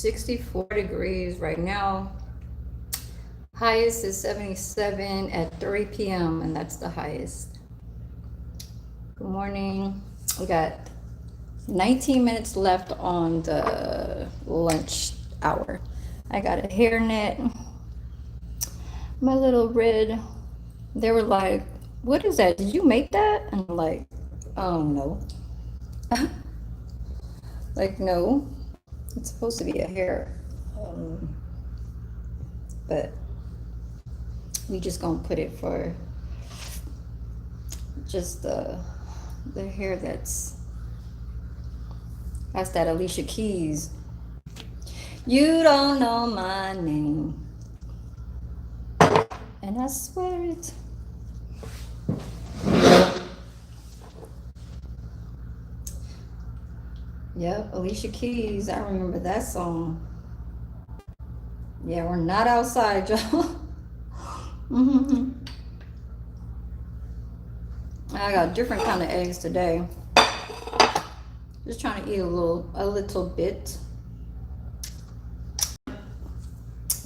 64 degrees right now. Highest is 77 at 3 p.m. and that's the highest. Good morning. We got 19 minutes left on the lunch hour. I got a hairnet. My little red. They were like, "What is that? Did you make that?" And I'm like, "Oh no." Like, no. It's supposed to be a hair. But we just gonna put it for just the hair that's that Alicia Keys. You don't know my name. And I swear it. Yep, Alicia Keys. I remember that song. Yeah, we're not outside, y'all. I got different kind of eggs today. Just trying to eat a little bit.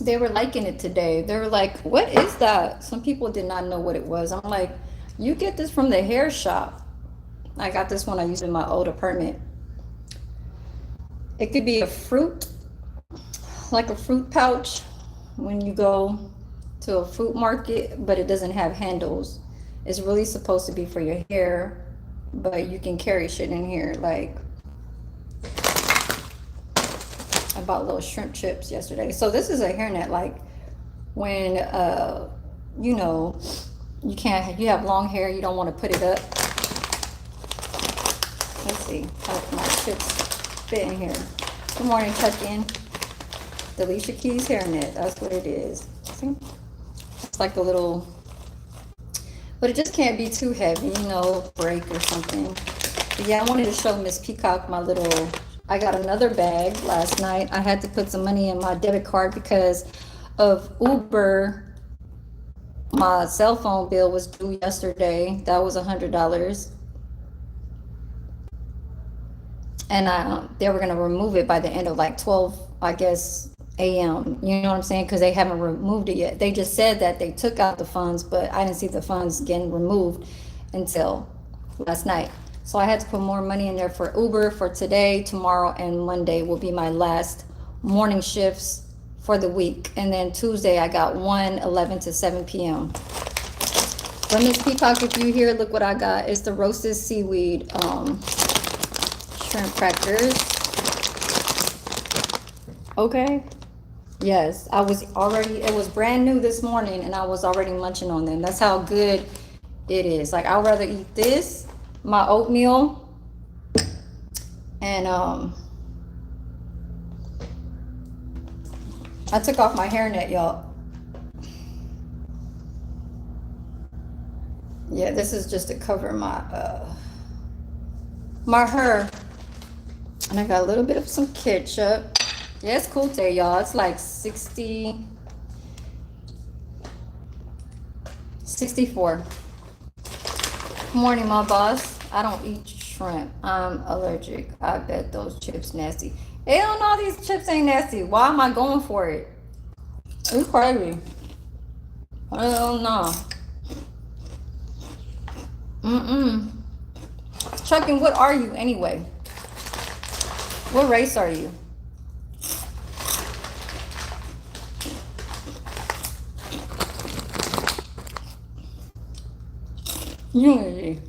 They were liking it today. They were like, "What is that?" Some people did not know what it was. I'm like, "You get this from the hair shop." I got this one I used in my old apartment. It could be a fruit, like a fruit pouch when you go to a fruit market, but it doesn't have handles. It's really supposed to be for your hair, but you can carry shit in here. Like, I bought little shrimp chips yesterday. So this is a hairnet. Like when you know, you have long hair, you don't want to put it up. Let's see how my chips fit in here. Good morning, tuck in. The Alicia Keys hairnet. That's what it is. See? It's like a little, but it just can't be too heavy, you know, break or something. But yeah, I wanted to show Miss Peacock my little. I got another bag last night. I had to put some money in my debit card because of Uber. My cell phone bill was due yesterday. That was $100. And they were going to remove it by the end of like 12, I guess, a.m. You know what I'm saying? Because they haven't removed it yet. They just said that they took out the funds, but I didn't see the funds getting removed until last night. So I had to put more money in there for Uber for today, tomorrow, and Monday will be my last morning shifts for the week. And then Tuesday I got 11 to 7 p.m. But Miss Peacock, if you hear, look what I got. It's the roasted seaweed shrimp crackers. Okay. Yes, it was brand new this morning and I was already munching on them. That's how good it is. Like, I'd rather eat this, my oatmeal, and I took off my hairnet, y'all. Yeah, this is just to cover my hair. And I got a little bit of some ketchup. Yeah, it's cool today, y'all. It's like 64. Morning, my boss. I don't eat shrimp. I'm allergic. I bet those chips nasty. Hell no, these chips ain't nasty. Why am I going for it? It's crazy. Hell no. Chuckin', what are you anyway? What race are you? Unity.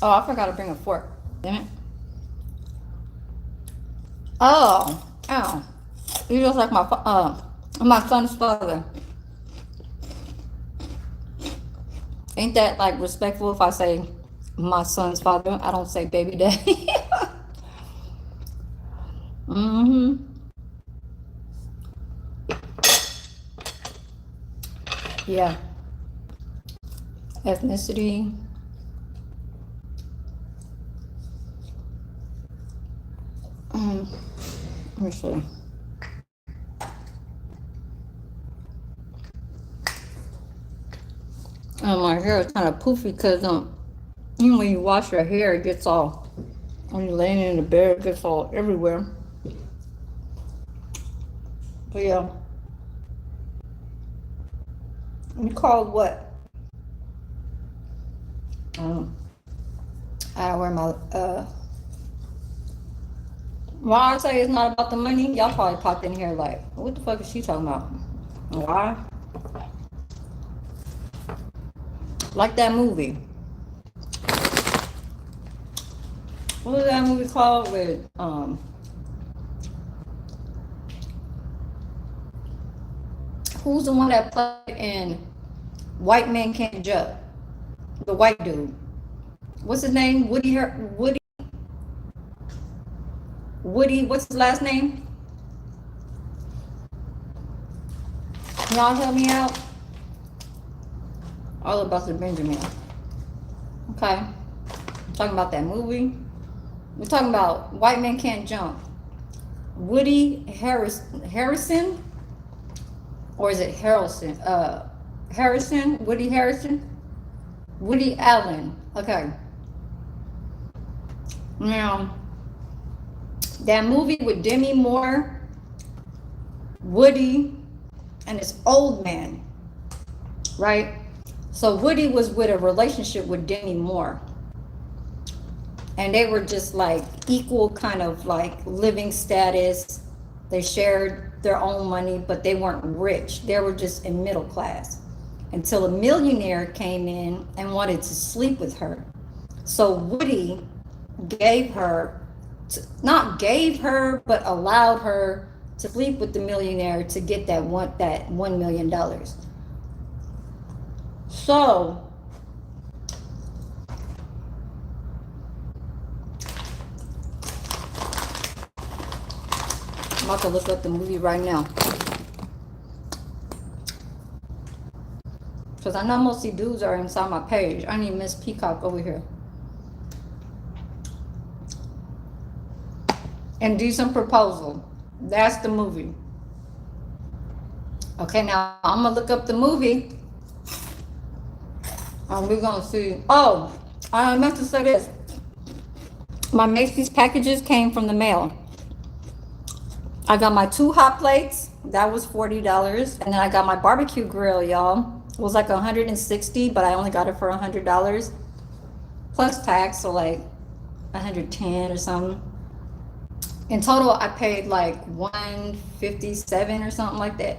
Oh, I forgot to bring a fork. Damn it. Oh, ow. You just like my son's father. Ain't that like respectful if I say my son's father? I don't say baby daddy. Yeah. Ethnicity. Let me see. My hair is kind of poofy because You know, when you wash your hair, it gets all, when you're laying in the bed, it gets all everywhere. But yeah, you called what? Um, I wear my, why I say it's not about the money, y'all probably popped in here like, what the fuck is she talking about? Why? Like that movie. What was that movie called with, who's the one that played in White Man Can't Jump? The white dude. What's his name? Woody, what's his last name? Can y'all help me out? All about the Benjamin. Okay. I'm talking about that movie. We're talking about White Man Can't Jump. Harrison? Or is it Harrelson? Harrison? Woody Harrison? Woody Allen. Okay. Now, that movie with Demi Moore, Woody, and this old man, right? So Woody was with a relationship with Demi Moore. And they were just like equal kind of like living status. They shared their own money, but they weren't rich. They were just in middle class. Until a millionaire came in and wanted to sleep with her. So Woody gave her, not gave her, but allowed her to sleep with the millionaire to get that $1 million. So I'm about to look up the movie right now. Because I know most of these dudes are inside my page. I need Miss Peacock over here. Indecent Proposal. That's the movie. Okay, now I'm going to look up the movie. And we're going to see. Oh, I meant to say this. My Macy's packages came from the mail. I got my 2 hot plates. That was $40. And then I got my barbecue grill, y'all. It was like $160, but I only got it for $100. Plus tax, so like $110 or something. In total, I paid like $157 or something like that.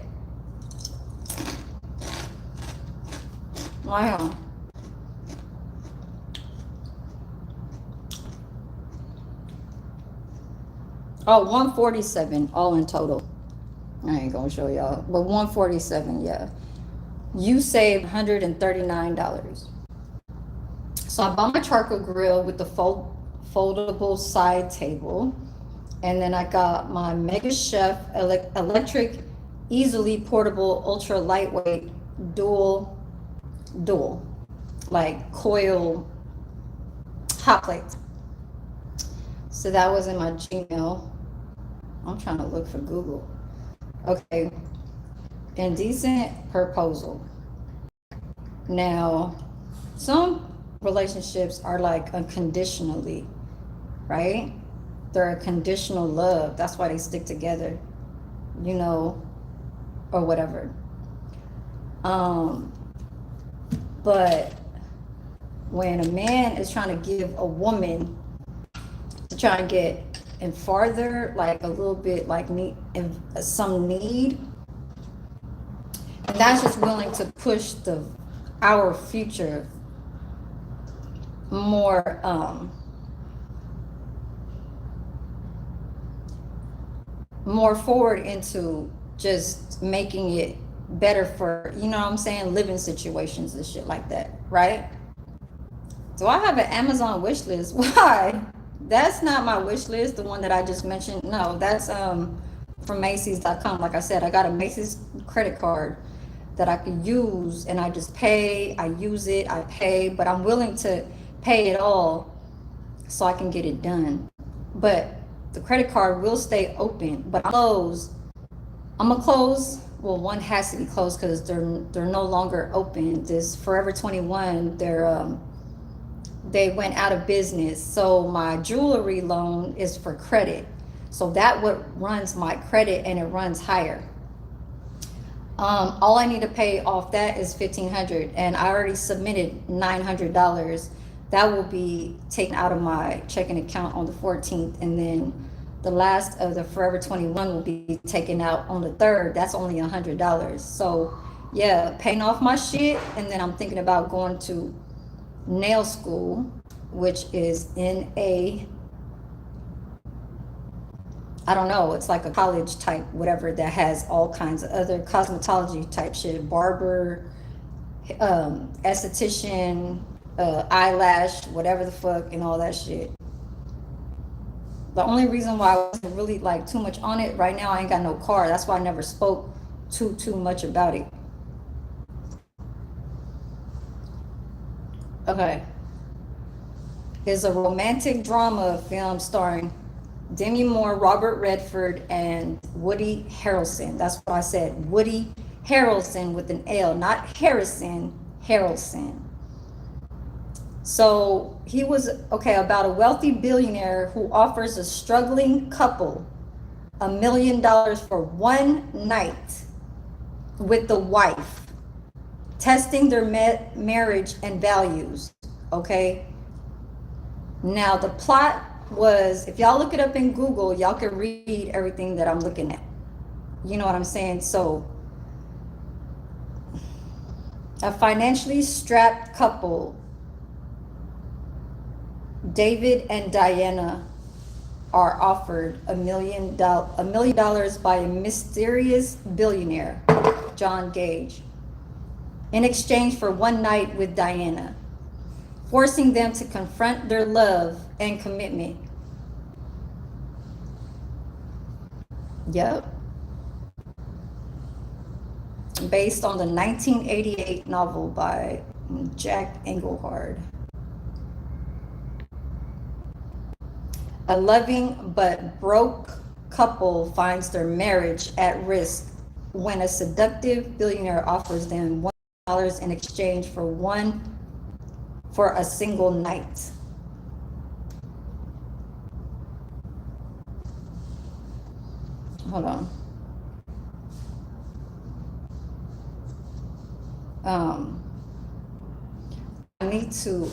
Wow. Oh, $147 all in total. I ain't gonna show y'all, but $147, yeah. You saved $139. So I bought my charcoal grill with the foldable side table. And then I got my Mega Chef electric, easily portable, ultra lightweight, dual, like coil hot plate. So that was in my Gmail. I'm trying to look for Google. Okay. Indecent Proposal. Now, some relationships are like unconditionally, right? They're a conditional love. That's why they stick together, you know, or whatever. But when a man is trying to give a woman to try and get and farther, like a little bit like some need, and that's just willing to push our future more forward into just making it better for, you know what I'm saying, living situations and shit like that, right? Do I have an Amazon wish list? Why? That's not my wish list, the one that I just mentioned. No, that's from Macy's.com. Like I said, I got a Macy's credit card that I could use, and I just pay, I use it, I pay, but I'm willing to pay it all so I can get it done. But the credit card will stay open, but I'm gonna close. Well, one has to be closed because they're no longer open. This Forever 21, they went out of business. So my jewelry loan is for credit. So that what runs my credit, and it runs higher. All I need to pay off that is 1,500, and I already submitted $900. That will be taken out of my checking account on the 14th, and then the last of the Forever 21 will be taken out on the 3rd. That's only $100. So yeah, paying off my shit, and then I'm thinking about going to nail school, which is in a, I don't know, it's like a college type, whatever, that has all kinds of other cosmetology type shit, barber, esthetician, eyelash, whatever the fuck, and all that shit. The only reason why I wasn't really like too much on it right now, I ain't got no car. That's why I never spoke too much about it. Okay. It's a romantic drama film starring Demi Moore, Robert Redford, and Woody Harrelson. That's what I said. Woody Harrelson with an L, not Harrison, Harrelson. So he was, okay, about a wealthy billionaire who offers a struggling couple $1 million for one night with the wife, testing their marriage and values. Okay. Now the plot was, if y'all look it up in Google, y'all can read everything that I'm looking at. You know what I'm saying? So a financially strapped couple, David and Diana, are offered $1 million by a mysterious billionaire, John Gage, in exchange for one night with Diana, forcing them to confront their love and commitment. Yep. Based on the 1988 novel by Jack Engelhard. A loving but broke couple finds their marriage at risk when a seductive billionaire offers them $1 in exchange for a single night. Hold on. I need to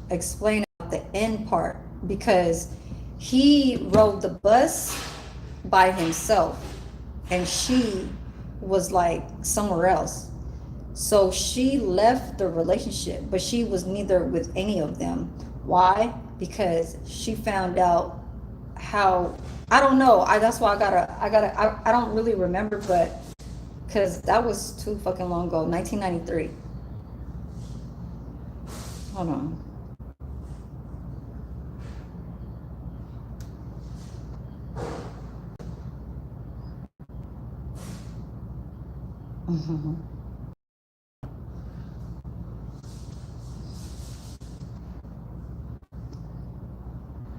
explain about the end part, because he rode the bus by himself and she was like somewhere else. So she left the relationship, but she was neither with any of them. Why? Because she found out how, I don't know. That's why I don't really remember, but because that was too fucking long ago, 1993. Hold on. Mm-hmm.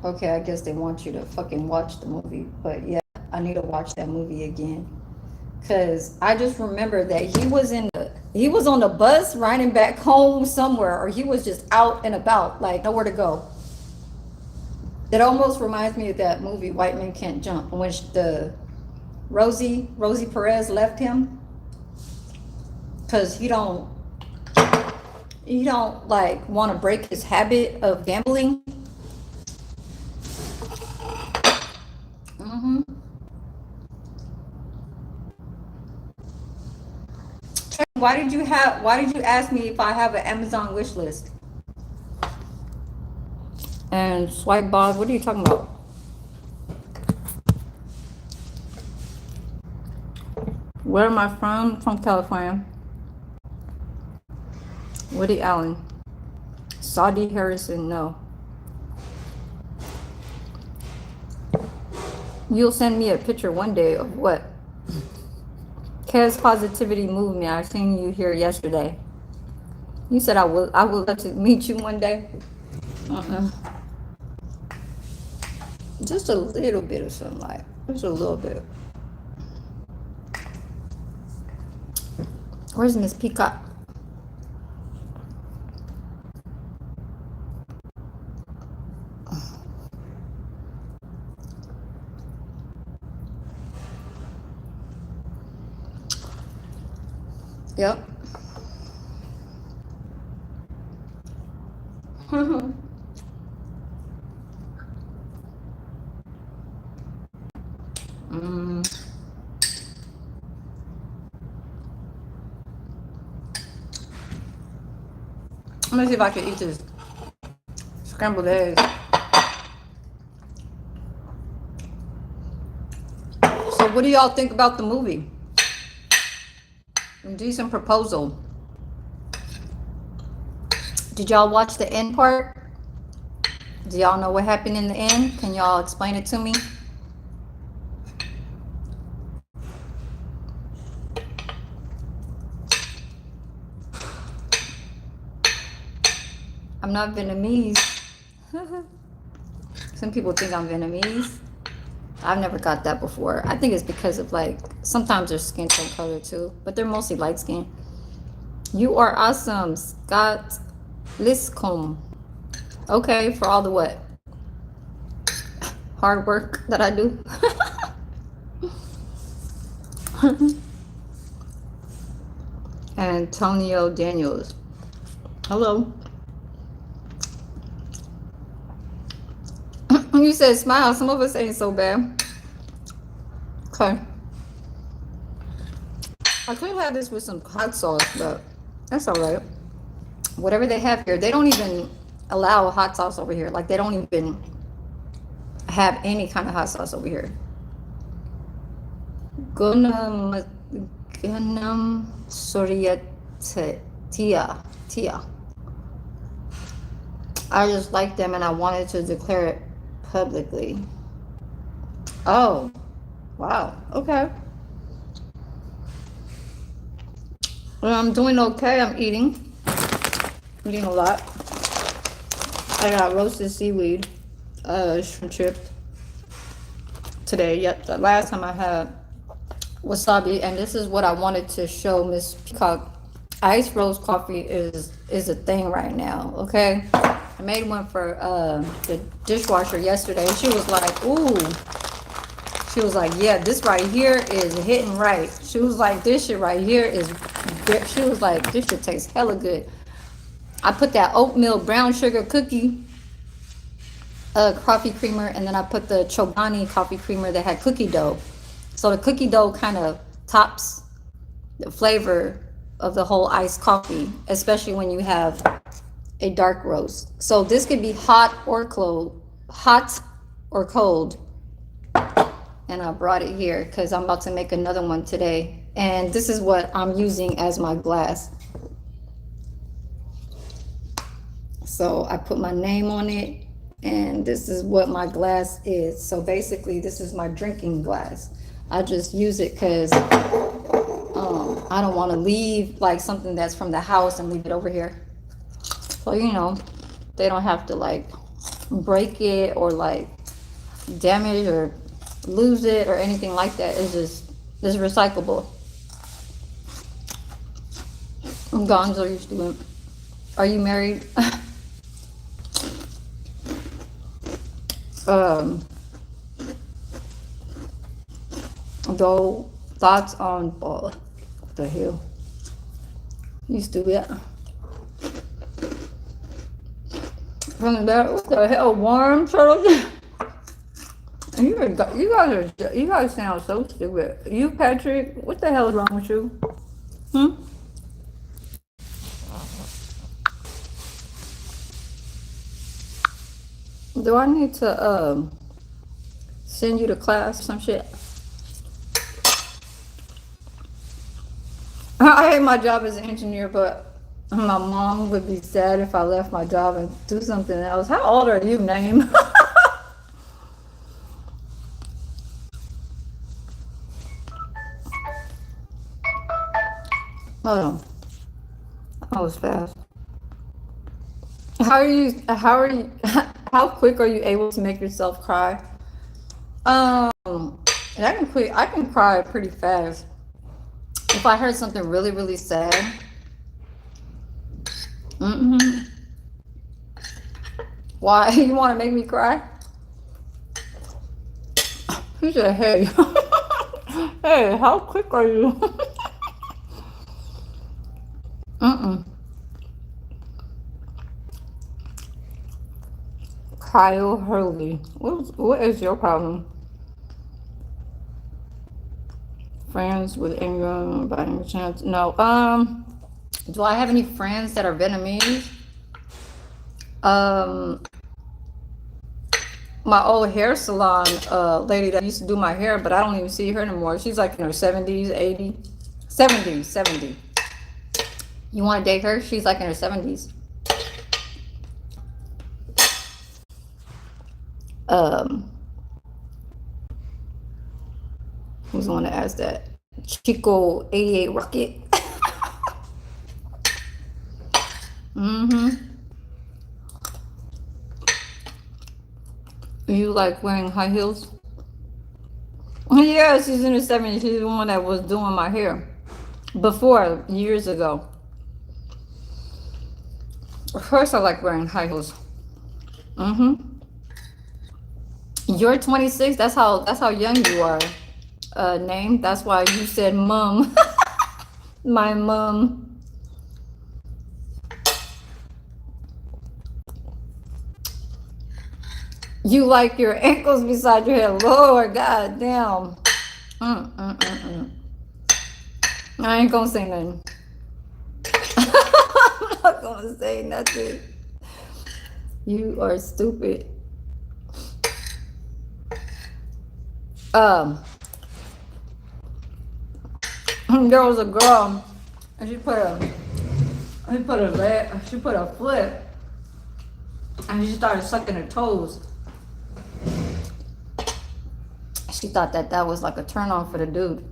Okay, I guess they want you to fucking watch the movie, but yeah, I need to watch that movie again. Cause I just remember that he was on the bus riding back home somewhere, or he was just out and about, like nowhere to go. It almost reminds me of that movie White Men Can't Jump, when the Rosie Perez left him, cause he don't like want to break his habit of gambling. Mm-hmm. Why did you ask me if I have an Amazon wish list? And swipe bars, what are you talking about? Where am I from? From California. Woody Allen. Saudi Harrison, no. You'll send me a picture one day of what? Kez Positivity moved me. I seen you here yesterday. You said I would love to meet you one day. Just a little bit of sunlight. Just a little bit. Where's Miss Peacock? Yep. Mm. Let me see if I can eat this scrambled eggs. So, what do y'all think about the movie? Indecent Proposal. Did y'all watch the end part? Do y'all know what happened in the end? Can y'all explain it to me? I'm not Vietnamese. Some people think I'm Vietnamese. I've never got that before. I think it's because of like sometimes their skin tone color too, but they're mostly light skin. You are awesome, Scott Liscombe. Okay, for all the what? Hard work that I do. Antonio Daniels. Hello. You said smile. Some of us ain't so bad. Okay. I could have this with some hot sauce, but that's all right. Whatever they have here, they don't even allow hot sauce over here. Like they don't even have any kind of hot sauce over here. Gunam Gunam Tia. I just like them and I wanted to declare it publicly. Oh, wow. Okay. Well, I'm doing okay. I'm eating a lot. I got roasted seaweed, shrimp chip today. Yep, the last time I had wasabi, and this is what I wanted to show Miss Peacock. Ice roast coffee is a thing right now. Okay, I made one for the dishwasher yesterday. She was like, "Ooh." She was like, "Yeah, this right here is hitting right." She was like, "This shit right here is." She was like, "This shit tastes hella good." I put that oatmeal brown sugar cookie coffee creamer, and then I put the Chobani coffee creamer that had cookie dough. So the cookie dough kind of tops the flavor of the whole iced coffee, especially when you have a dark roast. So this could be hot or cold, And I brought it here because I'm about to make another one today. And this is what I'm using as my glass. So I put my name on it, and this is what my glass is. So basically, this is my drinking glass. I just use it because I don't want to leave like something that's from the house and leave it over here. So, they don't have to like break it or like damage or lose it or anything like that. It's recyclable. Gonzo used to win. Are you married? Though thoughts on what the hell? Used to it. From that, what the hell, worm turtle? You guys sound so stupid. You, Patrick, what the hell is wrong with you? Do I need to send you to class or some shit? I hate my job as an engineer, but my mom would be sad if I left my job and do something else. How old are you, Name? Hold on. That was fast. How quick are you able to make yourself cry? I can cry pretty fast. If I heard something really, really sad. Why? You want to make me cry? He said, hey. Hey, how quick are you? Kyle Hurley. What is your problem? Friends with anyone by any chance? No. Do I have any friends that are Vietnamese? Um, my old hair salon lady that used to do my hair, but I don't even see her anymore. She's like in her 70s, 80s, 70s, 70. You want to date her? She's like in her 70s. Um, who's the one that asked that? Chico 88 Rocket. Mm-hmm. You like wearing high heels? Yeah, she's in her 70s. She's the one that was doing my hair before, years ago. Of course I like wearing high heels. Mm-hmm. You're 26. That's how young you are. Name. That's why you said mom. My mom. You like your ankles beside your head. Lord, god damn. I ain't gonna say nothing. I'm not gonna say nothing. You are stupid. There was a girl, and she put a foot, and she started sucking her toes. She thought that was like a turn on for the dude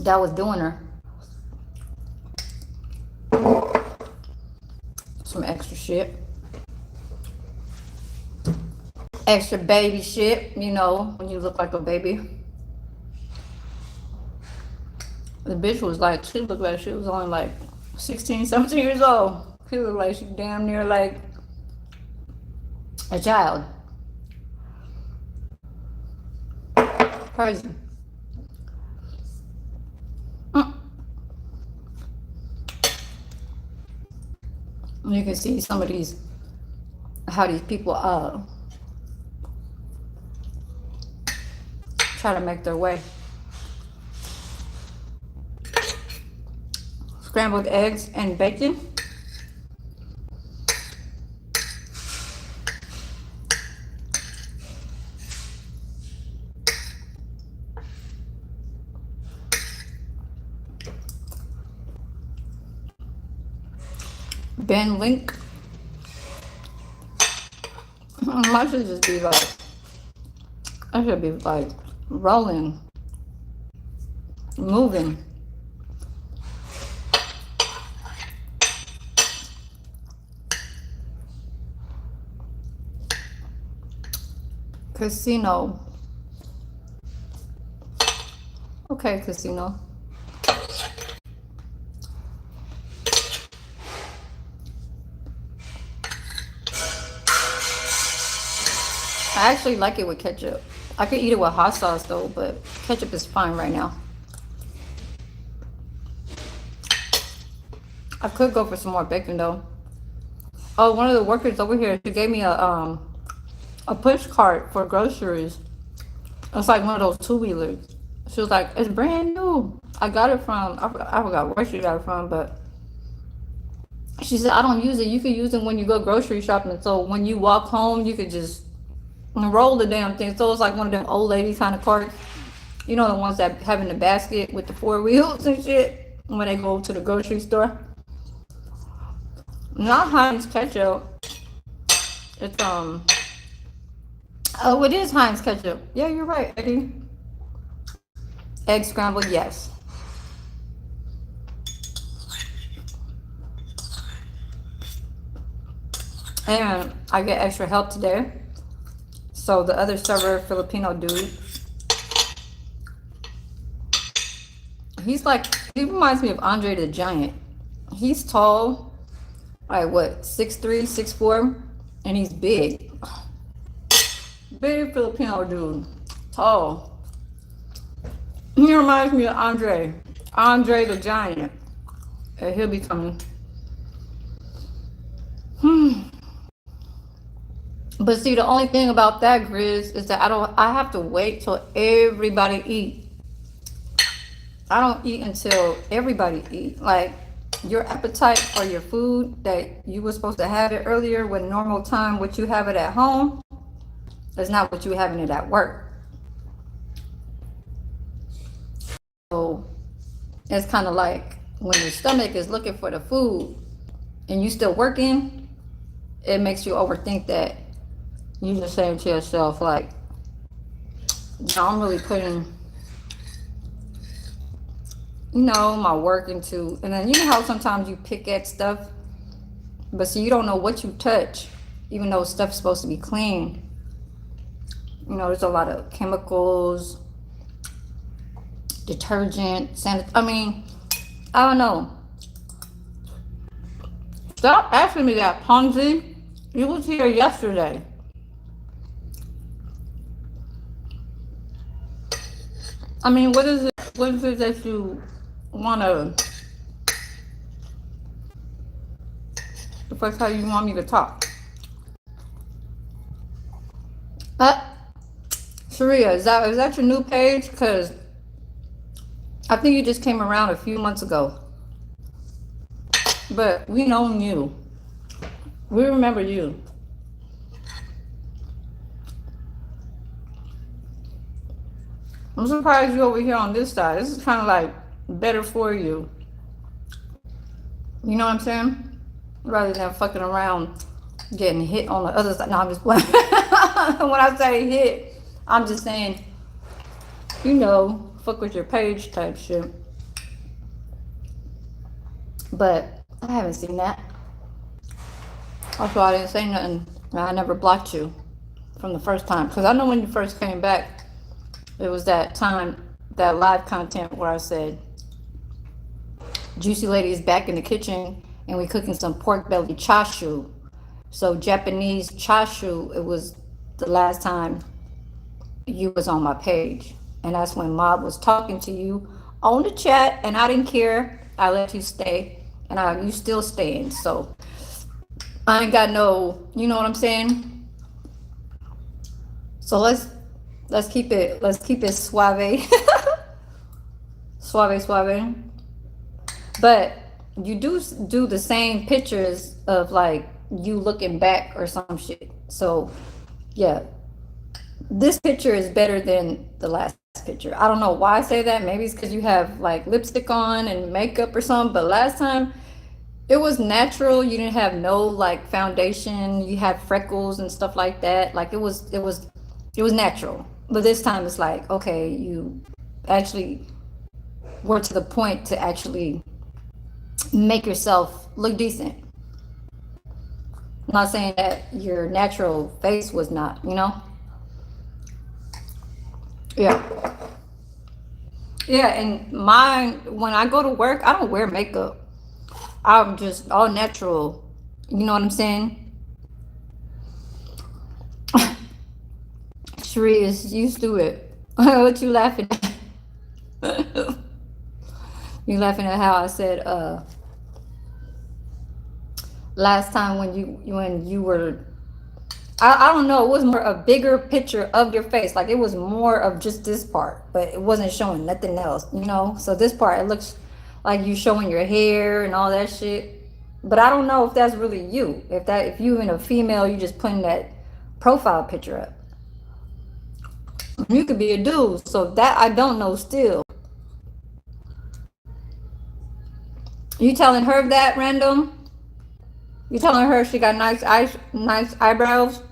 that was doing her. Some extra shit. Extra baby shit, you know, when you look like a baby. The bitch was like, she looked like she was only like 16, 17 years old. She looked like she damn near like a child. Crazy. You can see some of these, how these people try to make their way. Scrambled eggs and bacon. Ben Link. I should just be like, I should be like rolling, moving. Casino. Okay, casino. I actually like it with ketchup. I could eat it with hot sauce though, but ketchup is fine right now. I could go for some more bacon though. Oh, one of the workers over here, she gave me a push cart for groceries. It's like one of those two-wheelers. She was like, it's brand new. I got it from, I forgot where she got it from, but she said, I don't use it. You could use it when you go grocery shopping. So when you walk home, you could just roll the damn thing. So it's like one of them old lady kind of carts. You know, the ones that have in the basket with the 4 wheels and shit when they go to the grocery store. Not Heinz ketchup. It's oh, it is Heinz ketchup. Yeah, you're right, Eddie. Egg scrambled, yes. And I get extra help today. So the other server, Filipino dude, he's like, he reminds me of Andre the Giant. He's tall, like what, 6'3", 6'4", and he's big. Big Filipino dude, tall. He reminds me of Andre. Andre the Giant. And he'll be coming. But see, the only thing about that, Grizz, is that I have to wait till everybody eat. I don't eat until everybody eat. Like, your appetite for your food that you were supposed to have it earlier with normal time, what you have it at home, is not what you having it at work. So it's kind of like when your stomach is looking for the food and you still working, it makes you overthink that. You just saying to yourself, like, "No, I'm really putting, my work into," and then you know how sometimes you pick at stuff, but so you don't know what you touch, even though stuff's supposed to be clean. There's a lot of chemicals, detergent, I don't know. Stop asking me that, Ponzi. You was here yesterday. What is it? What is it that you wanna? The first time you want me to talk? Uh, Sharia, is that your new page? Cause I think you just came around a few months ago. But we know you. We remember you. I'm surprised you over here on this side. This is kind of like better for you. You know what I'm saying? Rather than fucking around getting hit on the other side. No, I'm just playing. When I say hit, I'm just saying, fuck with your page type shit. But I haven't seen that. That's why I didn't say nothing. I never blocked you from the first time. Because I know when you first came back, it was that time, that live content where I said, Juicy Lady is back in the kitchen and we cooking some pork belly chashu. So Japanese chashu, it was the last time you was on my page. And that's when Mob was talking to you on the chat and I didn't care. I let you stay and you still staying. So I ain't got no, you know what I'm saying? So let's keep it suave. Suave. But you do the same pictures of like you looking back or some shit. So yeah, this picture is better than the last picture. I don't know why I say that. Maybe it's because you have like lipstick on and makeup or something. But last time it was natural. You didn't have no like foundation. You had freckles and stuff like that. Like it was natural. But this time it's like, okay, you actually were to the point to actually make yourself look decent. I'm not saying that your natural face was not, Yeah. Yeah, and mine, when I go to work, I don't wear makeup. I'm just all natural. You know what I'm saying? Sheree is used to it. What you laughing at? You laughing at how I said last time when you were, I don't know, it was more a bigger picture of your face. Like it was more of just this part, but it wasn't showing nothing else, So this part, it looks like you showing your hair and all that shit. But I don't know if that's really you. If you in a female, you just putting that profile picture up. You could be a dude, so that I don't know still. You telling her that random? You telling her she got nice eyes, nice eyebrows?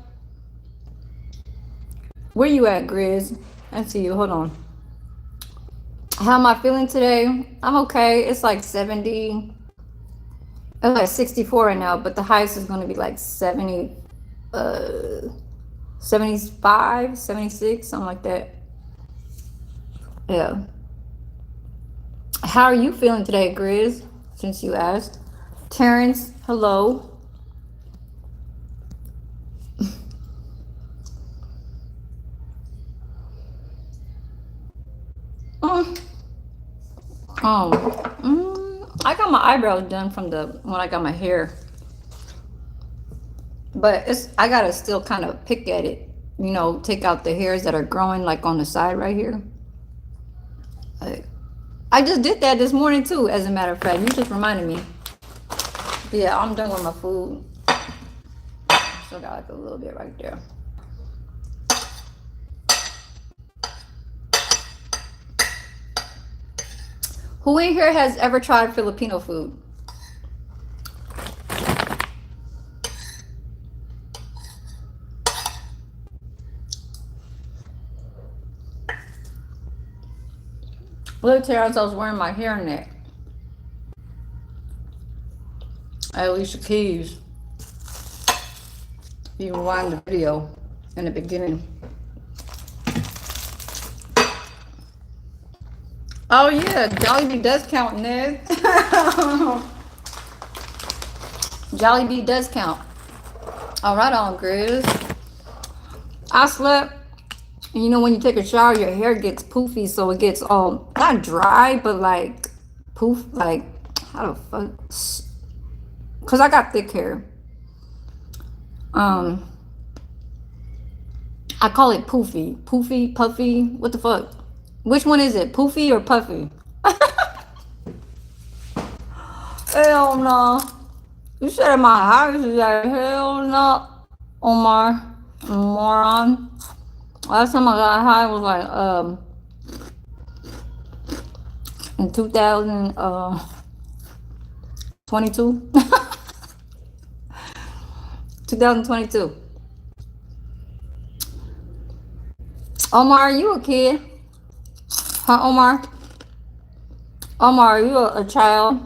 Where you at, Grizz? I see you. Hold on. How am I feeling today? I'm okay. It's like 70. It's like 64 right now, but the highest is going to be like 70, 75, 76, something like that. Yeah. How are you feeling today, Grizz? Since you asked. Terrence, hello. Um, I got my eyebrows done from the when I got my hair, but I gotta still kind of pick at it. You know, take out the hairs that are growing like on the side right here. Like, I just did that this morning too. As a matter of fact, you just reminded me. But yeah, I'm done with my food. Still got like a little bit right there. Who in here has ever tried Filipino food? Look, Terrence, I was wearing my hairnet at Alicia Keys. You can rewind the video in the beginning. Oh yeah, Jollibee does count, Ned. Jollibee does count. All right, on Grizz. I slept. You know, when you take a shower, your hair gets poofy, so it gets all not dry, but like poof. Like how the fuck? Cause I got thick hair. I call it poofy, poofy, puffy. What the fuck? Which one is it, poofy or puffy? Hell no. You said my house is like hell no, Omar, moron. Last time I got high was like in 2022. 2022. Omar, are you a kid? Huh, Omar? Omar, are you a child?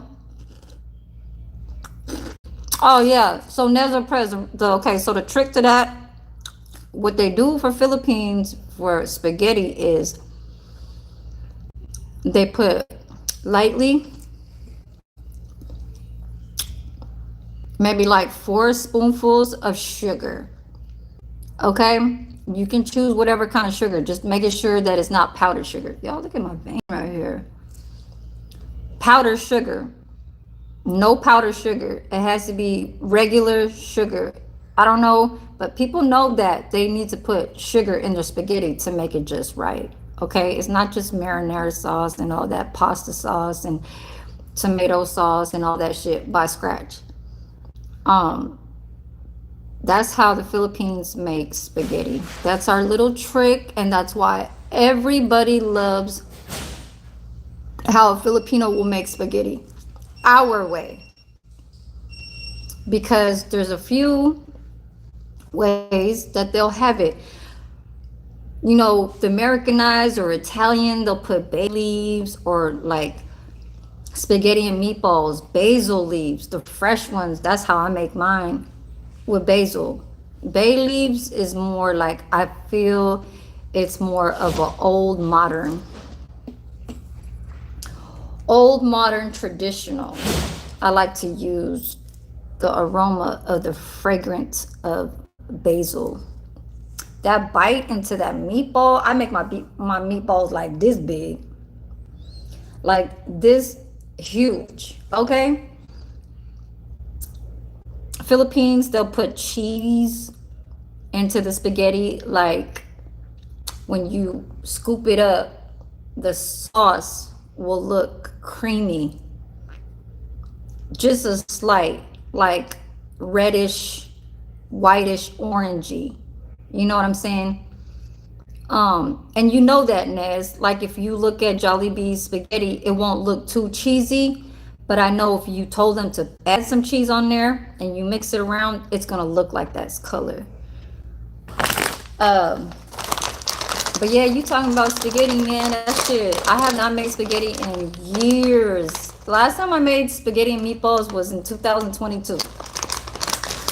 Oh yeah. So okay, so the trick to that, what they do for Philippines for spaghetti is they put lightly, maybe like 4 spoonfuls of sugar. Okay, you can choose whatever kind of sugar, just making sure that it's not powdered sugar. Y'all look at my vein right here. Powdered sugar, no powdered sugar. It has to be regular sugar. I don't know, but people know that they need to put sugar in their spaghetti to make it just right. Okay, it's not just marinara sauce and all that pasta sauce and tomato sauce and all that shit by scratch. That's how the Philippines make spaghetti. That's our little trick, and that's why everybody loves how a Filipino will make spaghetti our way. Because there's a few ways that they'll have it. You know, the Americanized or Italian, they'll put bay leaves or like spaghetti and meatballs, basil leaves, the fresh ones. That's how I make mine with basil. Bay leaves is more like, I feel it's more of an old modern traditional. I like to use the aroma of the fragrance of basil. That bite into that meatball, I make my meatballs like this big, like this huge. Okay, Philippines, they'll put cheese into the spaghetti. Like when you scoop it up, the sauce will look creamy, just a slight, like reddish, whitish, orangey. You know what I'm saying? And you know that, Nez, like if you look at Jollibee's spaghetti, it won't look too cheesy, but I know if you told them to add some cheese on there and you mix it around, it's gonna look like that color. But yeah, you talking about spaghetti, man, that shit, I have not made spaghetti in years. The last time I made spaghetti and meatballs was in 2022.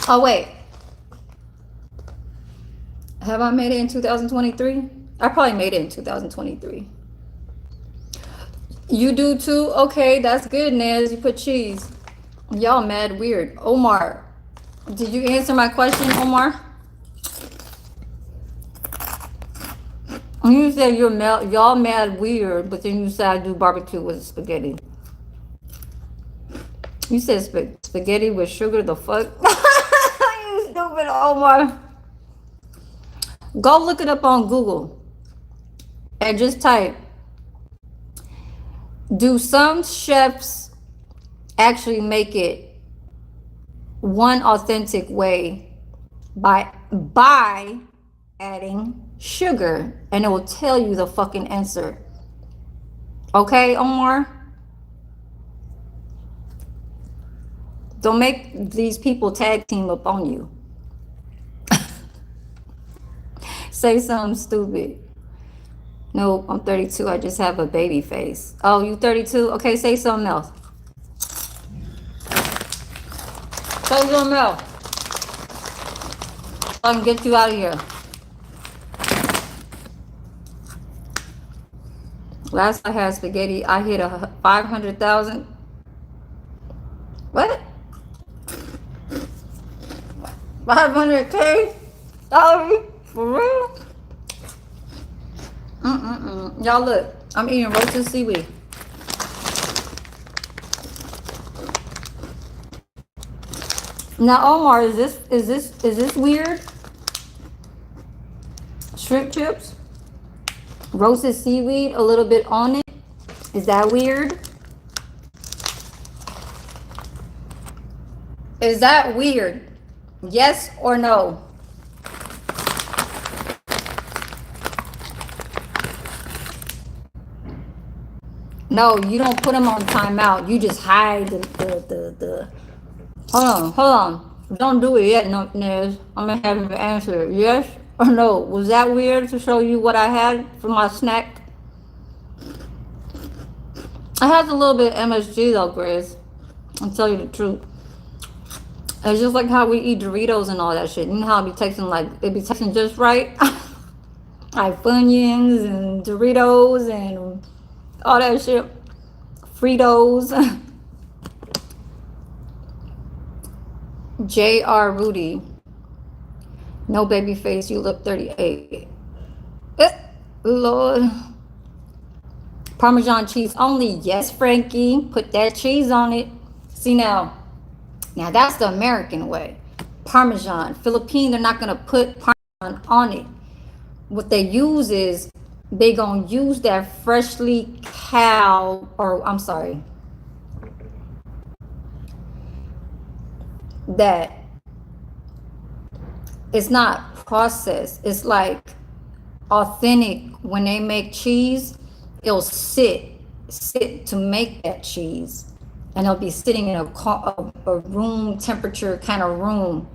Oh wait, have I made it in 2023? I probably made it in 2023. You do too? Okay, that's good, Nez. You put cheese. Y'all mad weird. Omar, did you answer my question, Omar? You said y'all mad weird, but then you said I do barbecue with spaghetti. You said spaghetti with sugar. The fuck? You stupid Omar. Go look it up on Google and just type. Do some chefs actually make it one authentic way by adding sugar? And it will tell you the fucking answer. Okay, Omar? Don't make these people tag team up on you. Say something stupid. No, I'm 32. I just have a baby face. Oh, you 32? Okay, say something else. Say something else. So I can get you out of here. Last I had spaghetti, I hit 500,000. What? 500K? Oh, for real? Y'all look, I'm eating roasted seaweed. Now, Omar, is this weird? Shrimp chips, roasted seaweed, a little bit on it. Is that weird? Is that weird? Yes or no? No, you don't put them on timeout. You just hide the. Hold on. Don't do it yet, no, Nez. I'm gonna have you answer yes or no. Was that weird to show you what I had for my snack? I had a little bit of MSG though, Grace. I'll tell you the truth. It's just like how we eat Doritos and all that shit. You know how it be tasting just right? Like Funyuns and Doritos and all that shit. Fritos. J.R. Rudy. No baby face, you look 38. Lord. Parmesan cheese only. Yes, Frankie. Put that cheese on it. See now that's the American way. Parmesan. Philippine, they're not gonna put Parmesan on it. What they use is they gonna use that freshly that it's not processed. It's like authentic. When they make cheese, it'll sit to make that cheese, and it'll be sitting in a room temperature kind of room.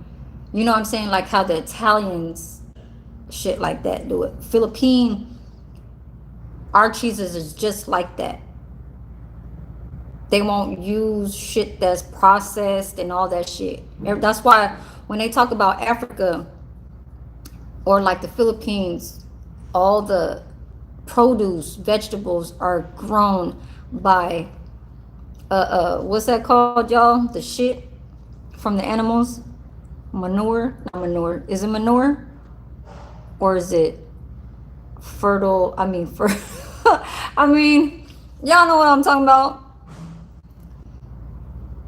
You know what I'm saying? Like how the Italians shit like that do it. Philippine, our cheeses is just like that. They won't use shit that's processed and all that shit. That's why when they talk about Africa or like the Philippines, all the produce, vegetables are grown by what's that called, y'all? The shit from the animals? Manure? Not manure. Is it manure? Or is it fertile? I mean, y'all know what I'm talking about.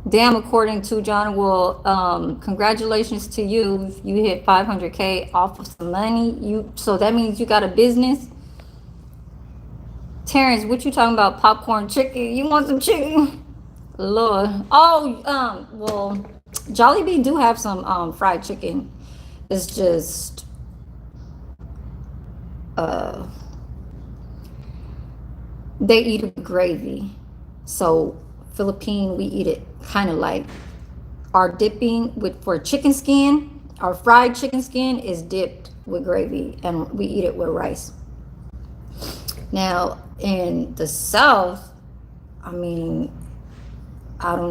Damn, according to John, well, congratulations to you. You hit 500K off of some money. So that means you got a business. Terrence, what you talking about? Popcorn chicken? You want some chicken? Lord. Oh, well, Jollibee do have some fried chicken. It's just they eat it with gravy. So Philippine, we eat it kind of like our dipping for chicken skin. Our fried chicken skin is dipped with gravy, and we eat it with rice. Now in the South, I don't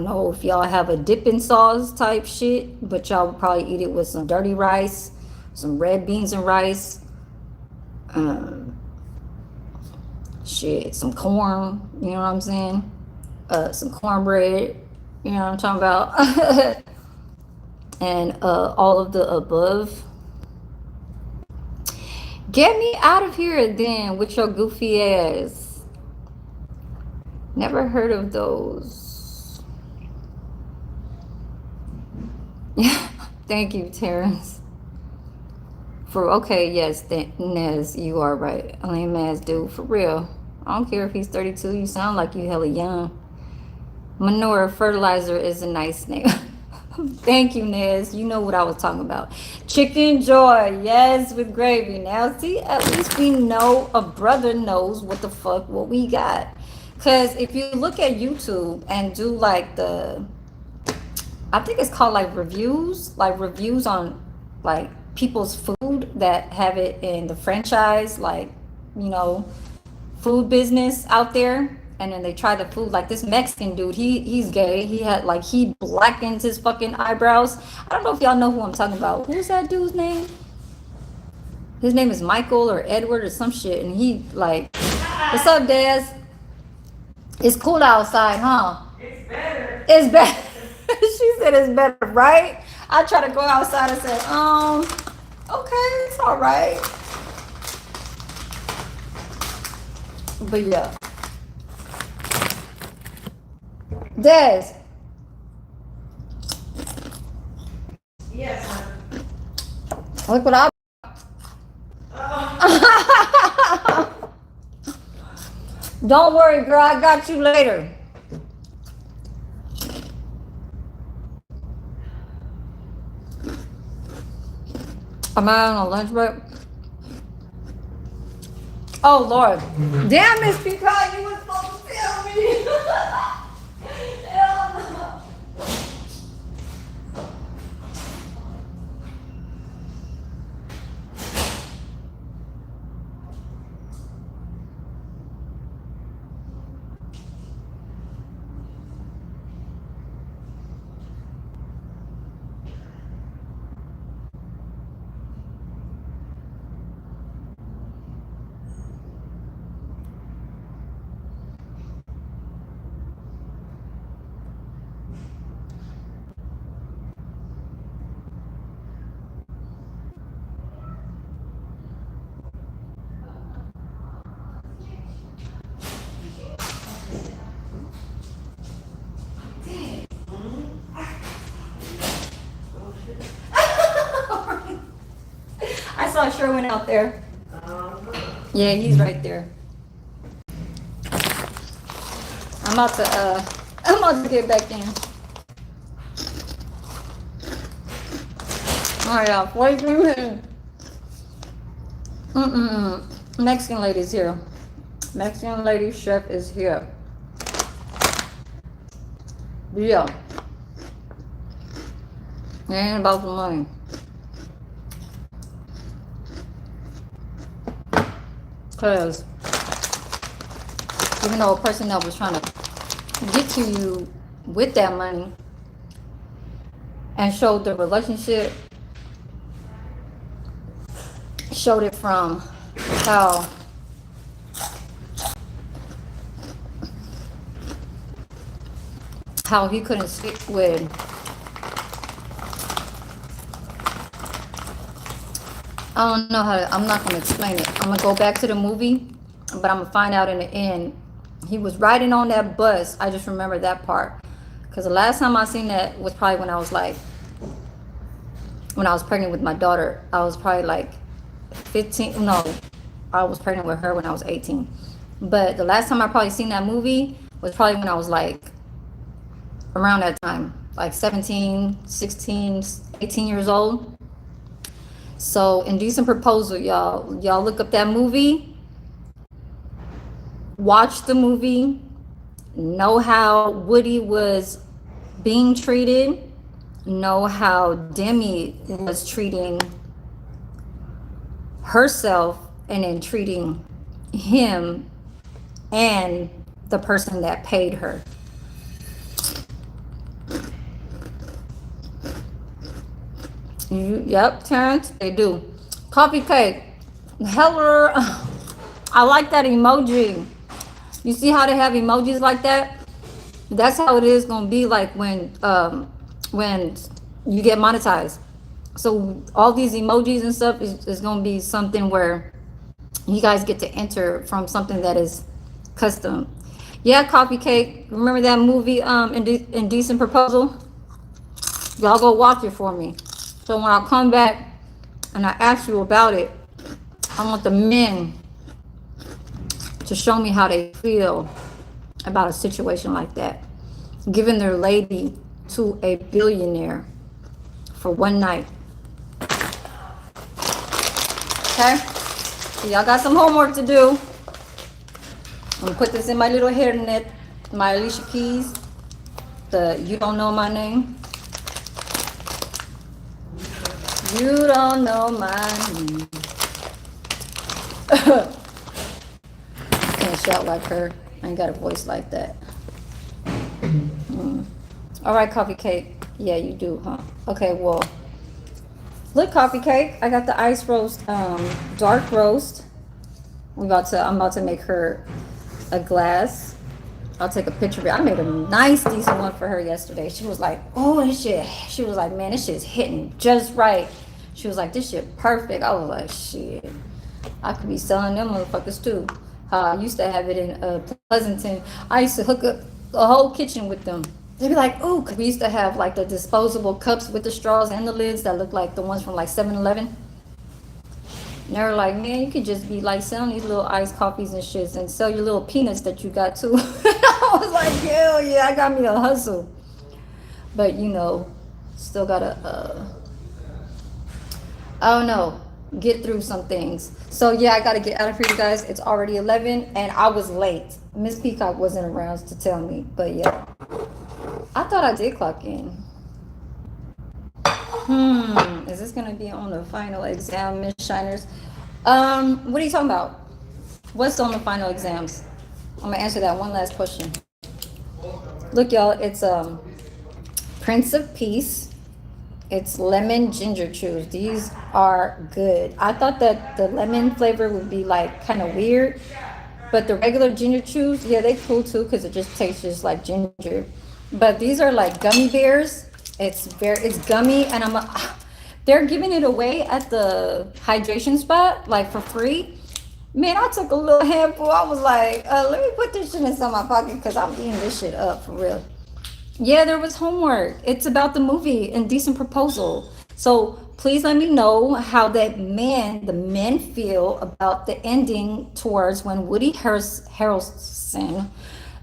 know if y'all have a dipping sauce type shit, but y'all would probably eat it with some dirty rice, some red beans and rice, some corn, you know what I'm saying? Some cornbread, you know what I'm talking about? And all of the above. Get me out of here then with your goofy ass. Never heard of those. Thank you, Terrence. For okay, yes, Nez, you are right. A lame ass dude, for real. I don't care if he's 32. You sound like you hella young. Manure fertilizer is a nice name. Thank you, Nez. You know what I was talking about. Chicken joy, yes, with gravy. Now, see, at least we know a brother knows what the fuck what we got. Cause if you look at YouTube and do like I think it's called like reviews on like people's food that have it in the franchise, like you know, food business out there, and then they try the food. Like this Mexican dude, he's gay. He had like he blackens his fucking eyebrows. I don't know if y'all know who I'm talking about. Who's that dude's name? His name is Michael or Edward or some shit, and he like, what's up, Daz? It's cool outside, huh? It's better. It's better. She said it's better, right? I try to go outside and say, okay, it's all right. But yeah. Des. Yes, honey. Look what I. Don't worry, girl. I got you later. Am I on a lunch break? Oh, Lord. Damn, Miss Peacock, you were supposed to tell me. Hell no. I saw Sherwin out there. Yeah, he's right there. I'm about to get back in. All right, y'all. 43 minutes. Mexican lady's here. Mexican lady chef is here. Yeah. It ain't about the money. Because even though a person that was trying to get to you with that money and showed the relationship, showed it from how he couldn't stick with I don't know how to, I'm not going to explain it. I'm going to go back to the movie, but I'm going to find out in the end. He was riding on that bus. I just remember that part. Because the last time I seen that was probably when I was pregnant with my daughter. I was probably like 15. No, I was pregnant with her when I was 18. But the last time I probably seen that movie was probably when I was like around that time. Like 17, 16, 18 years old. So, Indecent Proposal, y'all look up that movie, watch the movie, know how Woody was being treated, know how Demi was treating herself and then treating him and the person that paid her. Yep, Terrence, they do. Coffee cake. Heller, I like that emoji. You see how they have emojis like that? That's how it is gonna be like when you get monetized. So all these emojis and stuff is gonna be something where You guys get to enter from something that is custom. Yeah, Coffee Cake. Remember that movie, Indecent Proposal? Y'all go watch it for me. So when I come back and I ask you about it, I want the men to show me how they feel about a situation like that. Giving their lady to a billionaire for one night. Okay? So y'all got some homework to do. I'm gonna put this in my little hairnet, my Alicia Keys, the You Don't Know My Name. You don't know my name. Can't shout like her. I ain't got a voice like that. All right, Coffee Cake. Yeah, you do, huh? Okay, well, look, Coffee Cake. I got the ice roast, dark roast. I'm about to make her a glass. I'll take a picture of it. I made a nice, decent one for her yesterday. She was like, oh, this shit. She was like, man, this shit's hitting just right. She was like, this shit perfect. I was like, shit. I could be selling them motherfuckers too. I used to have it in Pleasanton. I used to hook up the whole kitchen with them. They'd be like, oh, because we used to have like the disposable cups with the straws and the lids that look like the ones from like 7-Eleven. And they were like, man, you could just be like selling these little iced coffees and shits and sell your little peanuts that you got too. I was like, hell yeah, I got me a hustle. But you know, still gotta, I don't know, get through some things. So yeah, I gotta get out of here, you guys. It's already 11 and I was late. Miss Peacock wasn't around to tell me, but yeah. I thought I did clock in. Is this gonna be on the final exam, Miss Shiners? What are you talking about? What's on the final exams? I'm gonna answer that one last question. Look, y'all, it's Prince of Peace. It's lemon ginger chews. These are good. I thought that the lemon flavor would be like kind of weird, but the regular ginger chews, yeah, they cool too because it just tastes just like ginger. But these are like gummy bears. It's gummy, and they're giving it away at the hydration spot like for free. Man, I took a little handful. I was like, let me put this shit inside my pocket because I'm eating this shit up for real. Yeah, there was homework. It's about the movie Indecent Proposal. So please let me know how the men feel about the ending towards when Woody Harrelson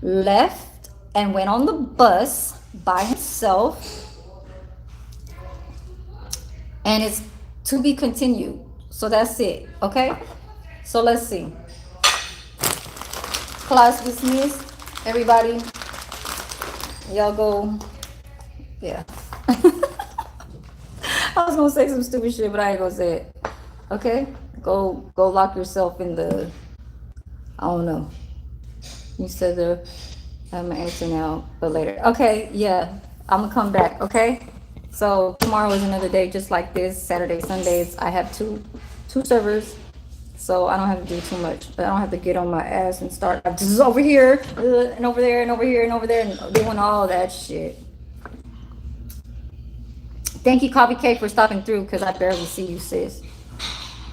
left and went on the bus by himself. And it's to be continued. So that's it, okay? So let's see. Class dismissed. Everybody, y'all go. Yeah. I was gonna say some stupid shit, but I ain't gonna say it. Okay? Go lock yourself in the, I don't know. You said I'm gonna answer now, but later. Okay, yeah. I'm gonna come back, okay? So tomorrow is another day just like this. Saturday, Sundays, I have two servers. So I don't have to do too much. But I don't have to get on my ass and start just over here and over there and over here and over there and doing all that shit. Thank you, Coffee Cake, for stopping through because I barely see you, sis.